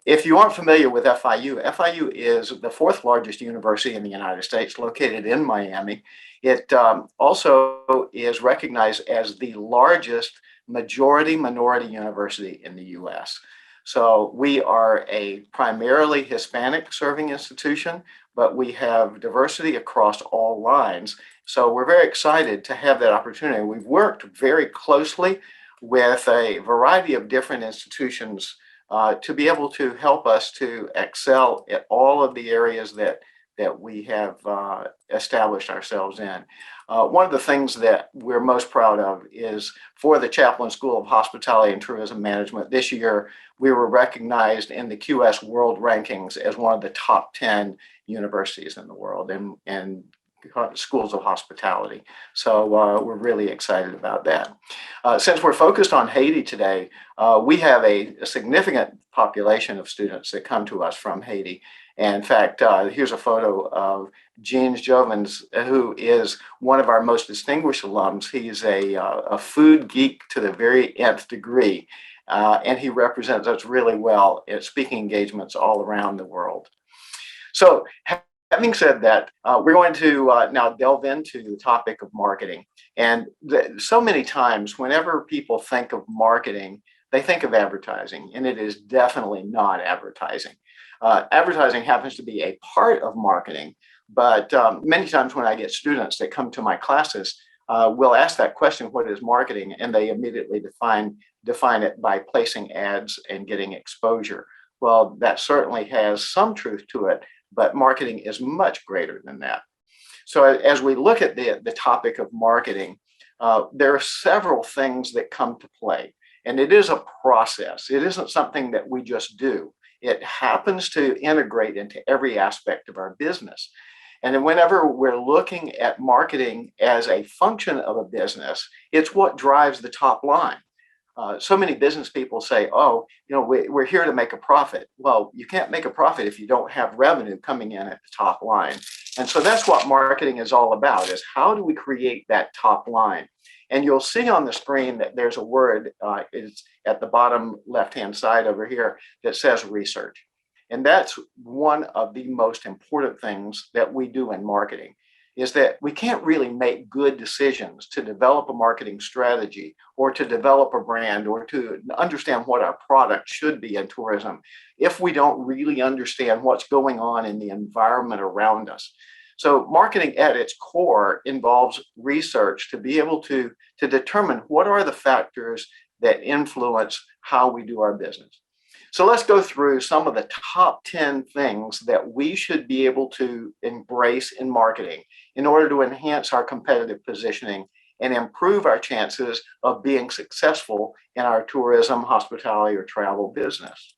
If you aren't familiar with FIU is the fourth largest university in the United States, located in Miami. It also is recognized as the largest majority minority university in the US. So we are a primarily Hispanic serving institution, but we have diversity across all lines. So we're very excited to have that opportunity. We've worked very closely with a variety of different institutions to be able to help us to excel at all of the areas that we have established ourselves in. One of the things that we're most proud of is for the Chaplain School of Hospitality and Tourism Management. This year, we were recognized in the QS World Rankings as one of the top 10 universities in the world and schools of hospitality. So we're really excited about that. Since we're focused on Haiti today, we have a significant population of students that come to us from Haiti. And in fact, here's a photo of Jeans Jovens, who is one of our most distinguished alums. He's a food geek to the very nth degree, and he represents us really well at speaking engagements all around the world. So having said that, we're going to now delve into the topic of marketing. And so many times, whenever people think of marketing, they think of advertising, and it is definitely not advertising. Advertising happens to be a part of marketing, but many times when I get students that come to my classes, we'll ask that question, what is marketing? And they immediately define it by placing ads and getting exposure. Well, that certainly has some truth to it, but marketing is much greater than that. So as we look at the topic of marketing, there are several things that come to play, and it is a process. It isn't something that we just do. It happens to integrate into every aspect of our business. And then whenever we're looking at marketing as a function of a business, it's what drives the top line. So many business people say, oh, we're here to make a profit. Well, you can't make a profit if you don't have revenue coming in at the top line. And so that's what marketing is all about, is how do we create that top line? And you'll see on the screen that there's a word, it's at the bottom left-hand side over here, that says research. And that's one of the most important things that we do in marketing, is that we can't really make good decisions to develop a marketing strategy or to develop a brand or to understand what our product should be in tourism if we don't really understand what's going on in the environment around us. So marketing at its core involves research to be able to determine what are the factors that influence how we do our business. So let's go through some of the top 10 things that we should be able to embrace in marketing in order to enhance our competitive positioning and improve our chances of being successful in our tourism, hospitality, or travel business.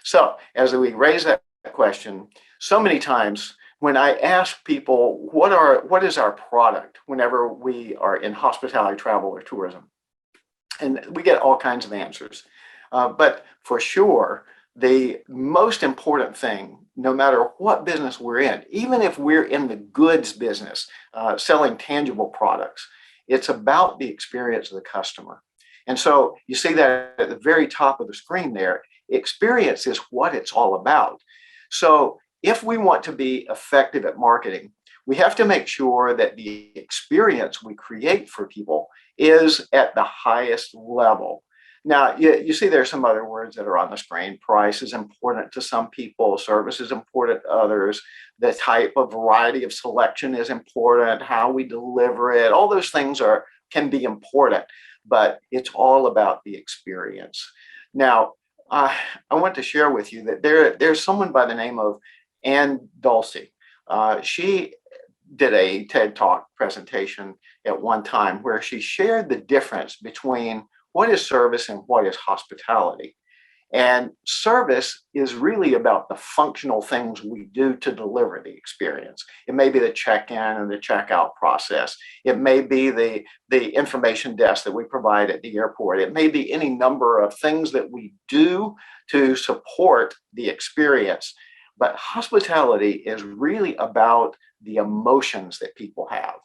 So as we raise that question, so many times when I ask people, what is our product whenever we are in hospitality, travel, or tourism? And we get all kinds of answers. But for sure, the most important thing, no matter what business we're in, even if we're in the goods business, selling tangible products, it's about the experience of the customer. And so you see that at the very top of the screen there, experience is what it's all about. So if we want to be effective at marketing, we have to make sure that the experience we create for people is at the highest level. Now, you see there's some other words that are on the screen. Price is important to some people. Service is important to others. The type of variety of selection is important. How we deliver it. All those things can be important, but it's all about the experience. Now, I want to share with you that there's someone by the name of Ann Dulce. She did a TED Talk presentation at one time where she shared the difference between what is service and what is hospitality. And service is really about the functional things we do to deliver the experience. It may be the check-in and the checkout process. It may be the information desk that we provide at the airport. It may be any number of things that we do to support the experience. But hospitality is really about the emotions that people have.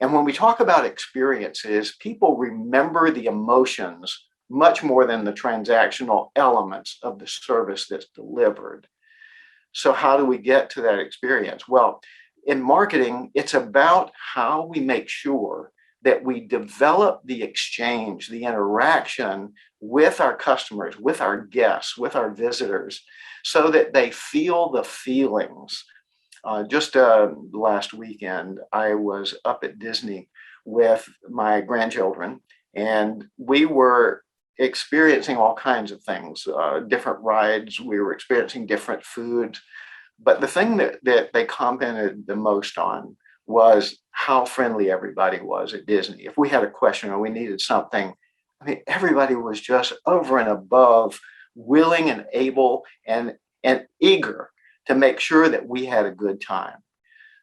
And when we talk about experiences, people remember the emotions much more than the transactional elements of the service that's delivered. So how do we get to that experience? Well, in marketing, it's about how we make sure that we develop the exchange, the interaction with our customers, with our guests, with our visitors, so that they feel the feelings. Just last weekend, I was up at Disney with my grandchildren, and we were experiencing all kinds of things, different rides. We were experiencing different foods. But the thing that they commented the most on was how friendly everybody was at Disney. If we had a question or we needed something, I mean, everybody was just over and above willing and able and eager to make sure that we had a good time.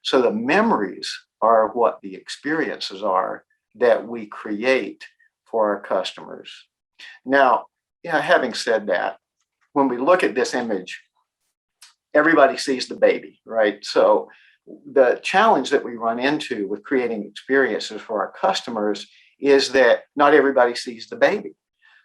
So the memories are what the experiences are that we create for our customers. Now, having said that, when we look at this image, everybody sees the baby, right? So the challenge that we run into with creating experiences for our customers is that not everybody sees the baby.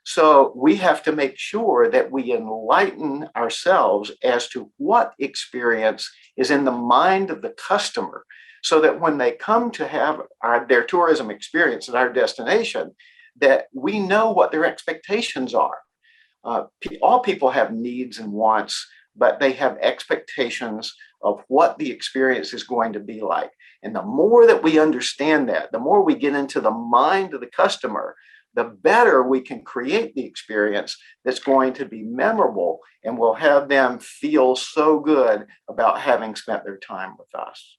So we have to make sure that we enlighten ourselves as to what experience is in the mind of the customer, so that when they come to have their tourism experience at our destination, that we know what their expectations are. All people have needs and wants, but they have expectations of what the experience is going to be like. And the more that we understand that, the more we get into the mind of the customer, the better we can create the experience that's going to be memorable and will have them feel so good about having spent their time with us.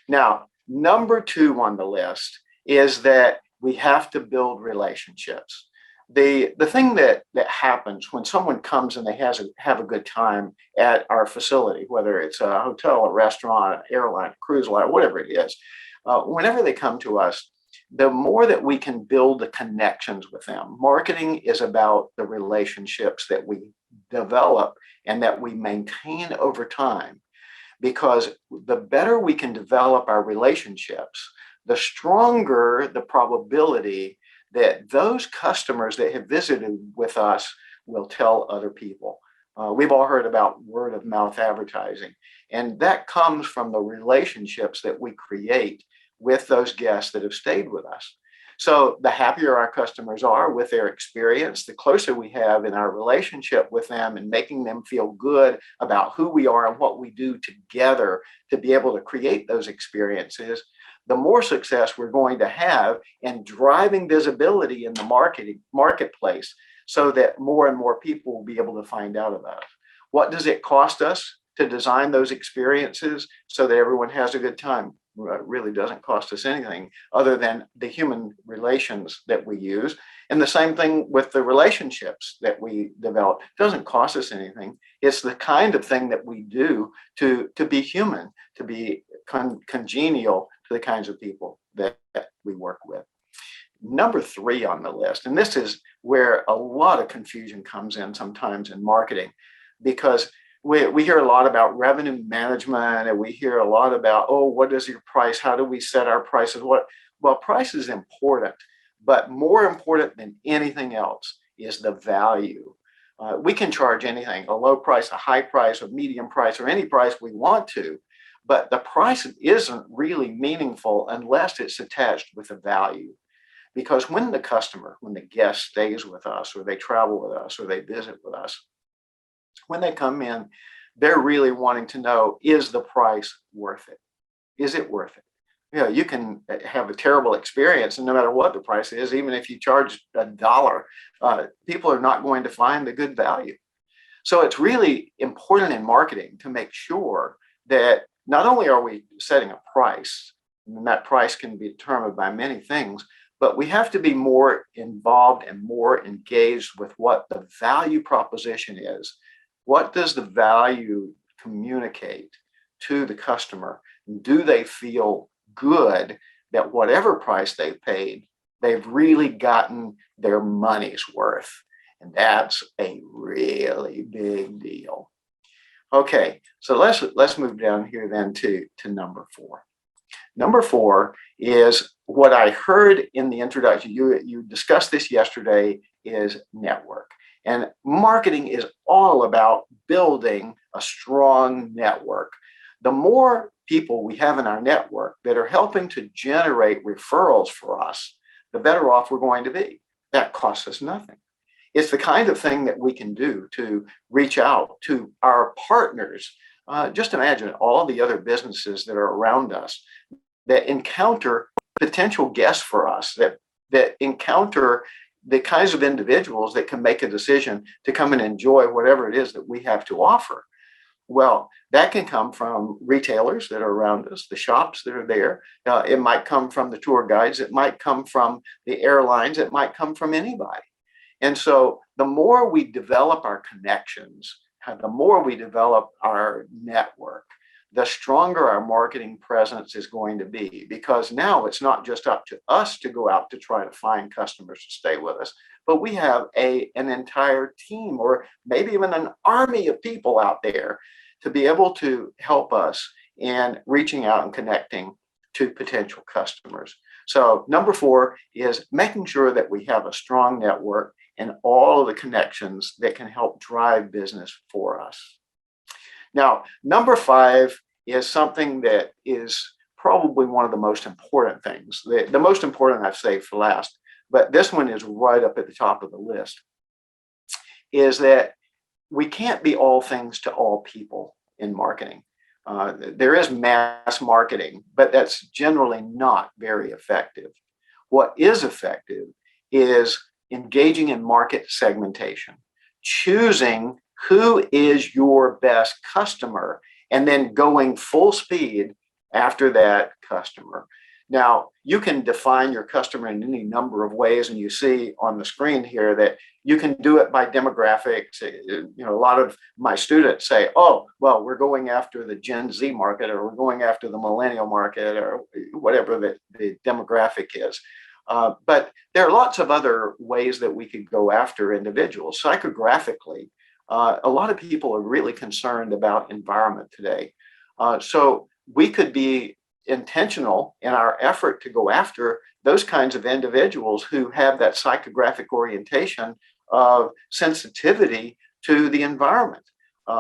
Now, number 2 on the list is that we have to build relationships. The thing that happens when someone comes and they have a good time at our facility, whether it's a hotel, a restaurant, an airline, a cruise line, whatever it is, whenever they come to us, the more that we can build the connections with them. Marketing is about the relationships that we develop and that we maintain over time, because the better we can develop our relationships, the stronger the probability that those customers that have visited with us will tell other people. We've all heard about word of mouth advertising, and that comes from the relationships that we create with those guests that have stayed with us. So the happier our customers are with their experience, the closer we have in our relationship with them and making them feel good about who we are and what we do together to be able to create those experiences, the more success we're going to have in driving visibility in the marketplace, so that more and more people will be able to find out about it. What does it cost us to design those experiences so that everyone has a good time? It really doesn't cost us anything other than the human relations that we use. And the same thing with the relationships that we develop. It doesn't cost us anything. It's the kind of thing that we do to be human, to be congenial to the kinds of people that we work with. Number 3 on the list, and this is where a lot of confusion comes in sometimes in marketing, because we hear a lot about revenue management, and we hear a lot about, oh, what is your price? How do we set our prices? Well, price is important, but more important than anything else is the value. We can charge anything, a low price, a high price, a medium price, or any price we want to, but the price isn't really meaningful unless it's attached with a value. Because when the guest stays with us, or they travel with us, or they visit with us, when they come in, they're really wanting to know, is the price worth it? Is it worth it? You can have a terrible experience, and no matter what the price is, even if you charge $1, people are not going to find the good value. So it's really important in marketing to make sure that not only are we setting a price, and that price can be determined by many things, but we have to be more involved and more engaged with what the value proposition is. What does the value communicate to the customer? Do they feel good that whatever price they paid, they've really gotten their money's worth? And that's a really big deal. Okay, so let's move down here then to number 4. Number 4 is what I heard in the introduction. You discussed this yesterday is network. And marketing is all about building a strong network. The more people we have in our network that are helping to generate referrals for us, the better off we're going to be. That costs us nothing. It's the kind of thing that we can do to reach out to our partners. Just imagine all the other businesses that are around us that encounter potential guests for us, that encounter the kinds of individuals that can make a decision to come and enjoy whatever it is that we have to offer. Well, that can come from retailers that are around us, the shops that are there. It might come from the tour guides. It might come from the airlines. It might come from anybody. And so the more we develop our connections, the more we develop our network, the stronger our marketing presence is going to be, because now it's not just up to us to go out to try to find customers to stay with us, but we have an entire team or maybe even an army of people out there to be able to help us in reaching out and connecting to potential customers. So number 4 is making sure that we have a strong network and all of the connections that can help drive business for us. Now, number 5 is something that is probably one of the most important things. The most important I've saved for last, but this one is right up at the top of the list, is that we can't be all things to all people in marketing. There is mass marketing, but that's generally not very effective. What is effective is engaging in market segmentation, choosing who is your best customer, and then going full speed after that customer. Now, you can define your customer in any number of ways, and you see on the screen here that you can do it by demographics. A lot of my students say, oh, well, we're going after the Gen Z market, or we're going after the millennial market, or whatever the demographic is. But there are lots of other ways that we could go after individuals. Psychographically, a lot of people are really concerned about environment today. So we could be intentional in our effort to go after those kinds of individuals who have that psychographic orientation of sensitivity to the environment.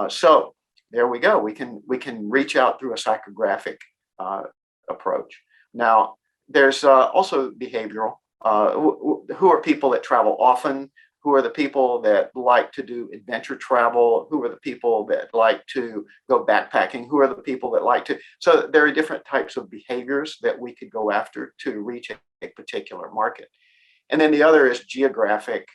So there we go. We can reach out through a psychographic approach. Now, there's also behavioral. Who are people that travel often? Who are the people that like to do adventure travel? Who are the people that like to go backpacking? Who are the people that like to? So there are different types of behaviors that we could go after to reach a particular market. And then the other is geographic.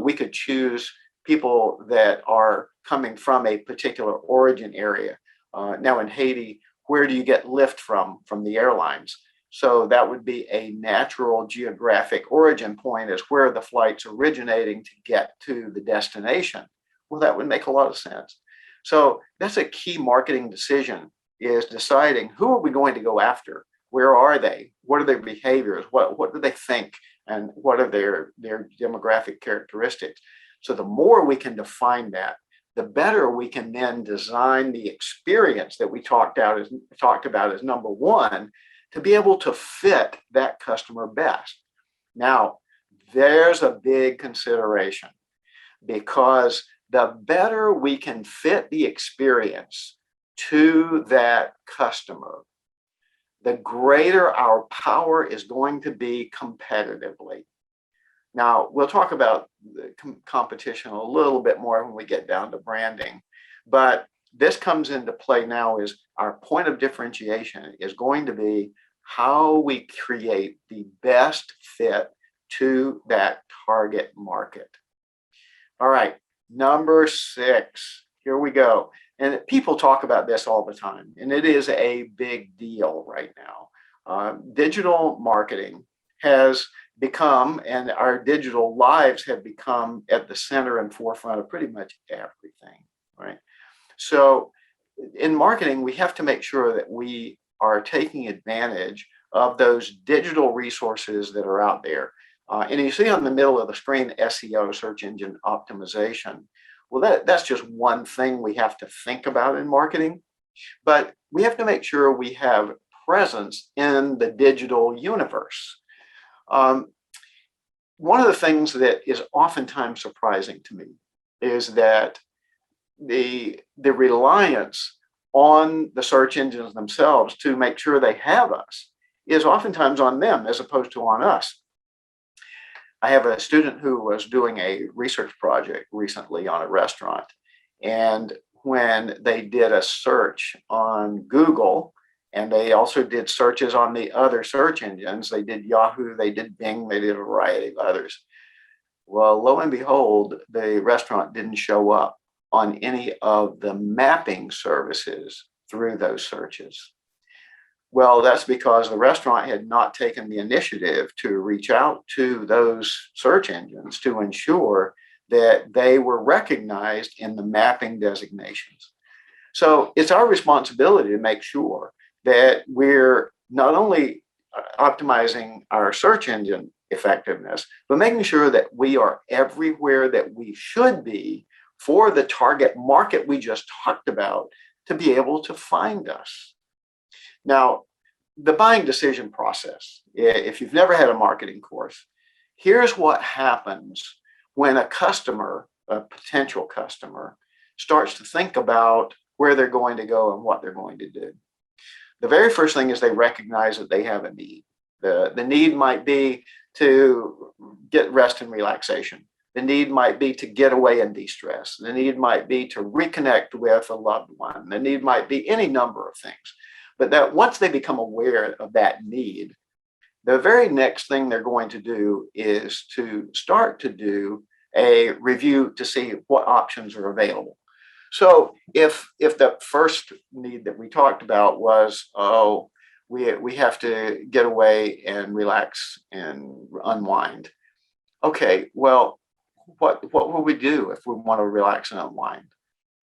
We could choose people that are coming from a particular origin area. Now in Haiti, where do you get lift from the airlines? So that would be a natural geographic origin point, is where the flight's originating to get to the destination. Well, that would make a lot of sense. So that's a key marketing decision, is deciding who are we going to go after? Where are they? What are their behaviors? What do they think? And what are their demographic characteristics? So the more we can define that, the better we can then design the experience that we talked about as number 1, to be able to fit that customer best. Now, there's a big consideration, because the better we can fit the experience to that customer, the greater our power is going to be competitively. Now, we'll talk about the competition a little bit more when we get down to branding, but this comes into play now. Is our point of differentiation is going to be how we create the best fit to that target market. All right, number 6, here we go. And people talk about this all the time, and it is a big deal right now. Digital marketing has become, and our digital lives have become, at the center and forefront of pretty much everything, right? So in marketing, we have to make sure that we are taking advantage of those digital resources that are out there. And you see on the middle of the screen, SEO, search engine optimization. Well, that's just one thing we have to think about in marketing, but we have to make sure we have presence in the digital universe. one of the things that is oftentimes surprising to me is that the reliance on the search engines themselves to make sure they have us is oftentimes on them as opposed to on us. I have a student who was doing a research project recently on a restaurant, and when they did a search on Google, and they also did searches on the other search engines, they did Yahoo, they did Bing, they did a variety of others. Well, lo and behold, the restaurant didn't show up on any of the mapping services through those searches. Well, that's because the restaurant had not taken the initiative to reach out to those search engines to ensure that they were recognized in the mapping designations. So it's our responsibility to make sure that we're not only optimizing our search engine effectiveness, but making sure that we are everywhere that we should be for the target market we just talked about to be able to find us. Now, the buying decision process, if you've never had a marketing course, here's what happens when a customer, a potential customer, starts to think about where they're going to go and what they're going to do. The very first thing is they recognize that they have a need. The need might be to get rest and relaxation. The need might be to get away and de-stress. The need might be to reconnect with a loved one. The need might be any number of things. But that once they become aware of that need, the very next thing they're going to do is to start to do a review to see what options are available. So if the first need that we talked about was, oh, we have to get away and relax and unwind. Okay, well, what will we do if we want to relax and unwind?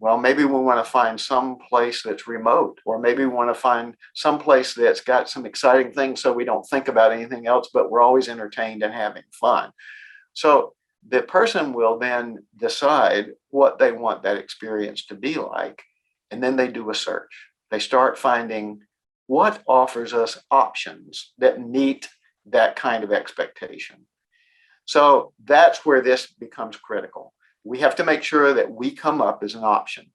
Well, maybe we want to find some place that's remote, or maybe we want to find some place that's got some exciting things so we don't think about anything else, but we're always entertained and having fun. So the person will then decide what they want that experience to be like, and then they do a search. They start finding what offers us options that meet that kind of expectation. So that's where this becomes critical. We have to make sure that we come up as an option.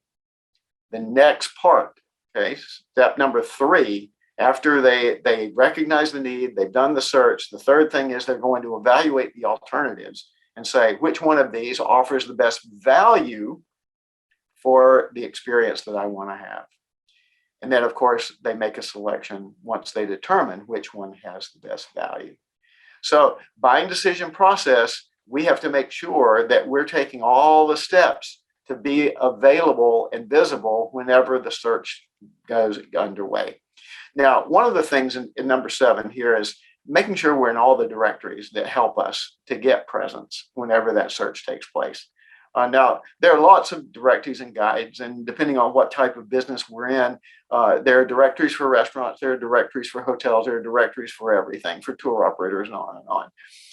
The next part, okay, step number 3, after they recognize the need, they've done the search, the third thing is they're going to evaluate the alternatives and say, which one of these offers the best value for the experience that I want to have? And then, of course, they make a selection once they determine which one has the best value. So buying decision process, we have to make sure that we're taking all the steps to be available and visible whenever the search goes underway. Now, one of the things in number 7 here is making sure we're in all the directories that help us to get presence whenever that search takes place. Now, there are lots of directories and guides, and depending on what type of business we're in, there are directories for restaurants, there are directories for hotels, there are directories for everything, for tour operators, and on and on.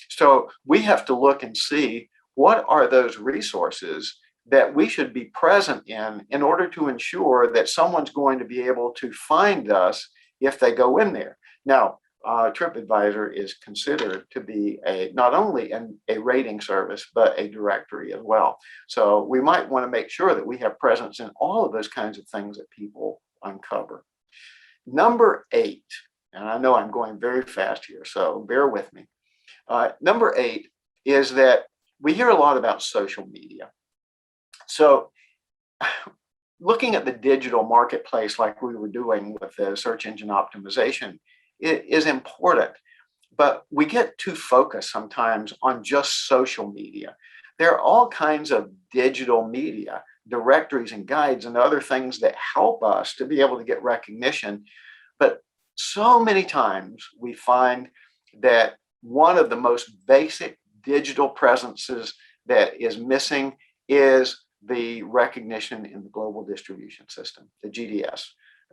So we have to look and see what are those resources that we should be present in order to ensure that someone's going to be able to find us if they go in there. Now, TripAdvisor is considered to be not only a rating service, but a directory as well. So we might want to make sure that we have presence in all of those kinds of things that people uncover. Number 8, and I know I'm going very fast here, so bear with me. Number 8 is that we hear a lot about social media. So looking at the digital marketplace like we were doing with the search engine optimization, it is important, but we get too focused sometimes on just social media. There are all kinds of digital media, directories and guides and other things that help us to be able to get recognition. But so many times we find that one of the most basic digital presences that is missing is the recognition in the global distribution system, the GDS,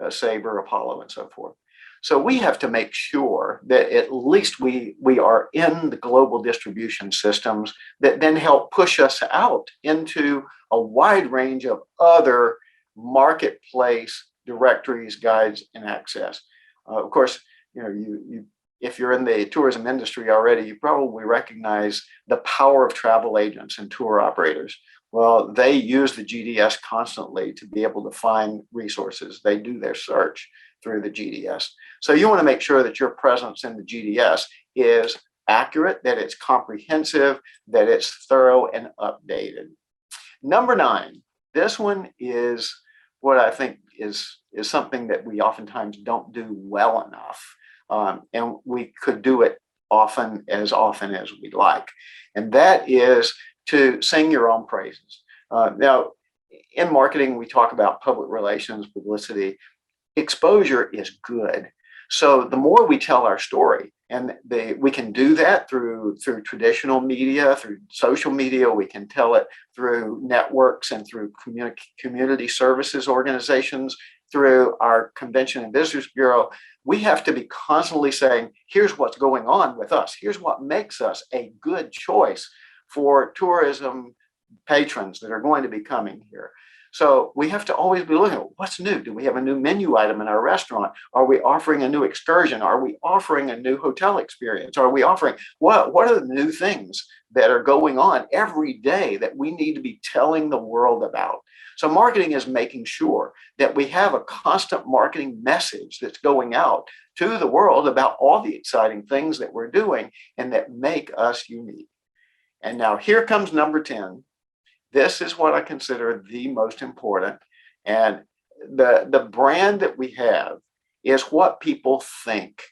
Sabre, Apollo, and so forth. So we have to make sure that at least we are in the global distribution systems that then help push us out into a wide range of other marketplace directories, guides, and access. Of course, you if you're in the tourism industry already, you probably recognize the power of travel agents and tour operators. Well, they use the GDS constantly to be able to find resources. They do their search through the GDS. So you want to make sure that your presence in the GDS is accurate, that it's comprehensive, that it's thorough and updated. Number 9, this one is what I think is something that we oftentimes don't do well enough. And we could do it often as we'd like. And that is to sing your own praises. Now, in marketing, we talk about public relations, publicity. Exposure is good. So the more we tell our story, and we can do that through traditional media, through social media, we can tell it through networks and through community services organizations, through our Convention and Visitors Bureau. We have to be constantly saying, here's what's going on with us. Here's what makes us a good choice for tourism patrons that are going to be coming here. So we have to always be looking at what's new. Do we have a new menu item in our restaurant? Are we offering a new excursion? Are we offering a new hotel experience? Are we offering, what are the new things that are going on every day that we need to be telling the world about? So marketing is making sure that we have a constant marketing message that's going out to the world about all the exciting things that we're doing and that make us unique. And now here comes number 10. This is what I consider the most important. And the brand that we have is what people think.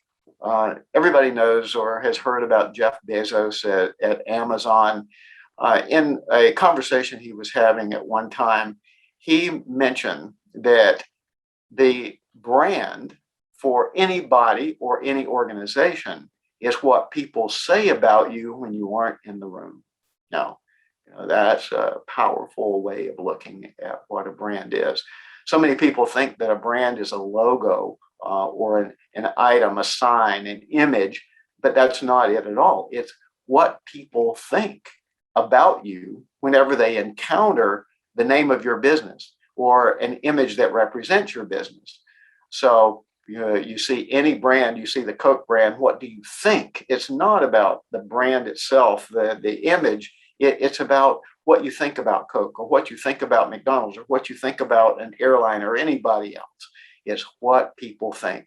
Everybody knows or has heard about Jeff Bezos at Amazon. In a conversation he was having at one time, he mentioned that the brand for anybody or any organization is what people say about you when you aren't in the room. Now, that's a powerful way of looking at what a brand is. So many people think that a brand is a logo or an item, a sign, an image, but that's not it at all. It's what people think about you whenever they encounter the name of your business or an image that represents your business. So you see any brand, you see the Coke brand, what do you think? It's not about the brand itself, the image. It's about what you think about Coke or what you think about McDonald's or what you think about an airline or anybody else. It's what people think.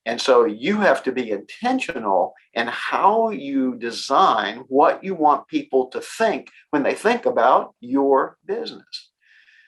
And so you have to be intentional in how you design what you want people to think when they think about your business.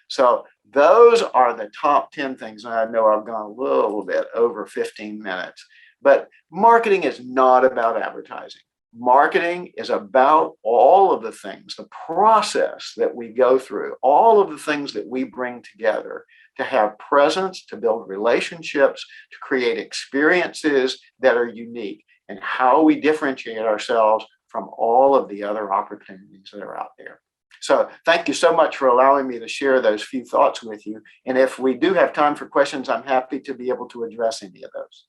So those are the top 10 things. And I know I've gone a little bit over 15 minutes, but marketing is not about advertising. Marketing is about all of the things, the process that we go through, all of the things that we bring together to have presence, to build relationships, to create experiences that are unique, and how we differentiate ourselves from all of the other opportunities that are out there. So thank you so much for allowing me to share those few thoughts with you. And if we do have time for questions, I'm happy to be able to address any of those.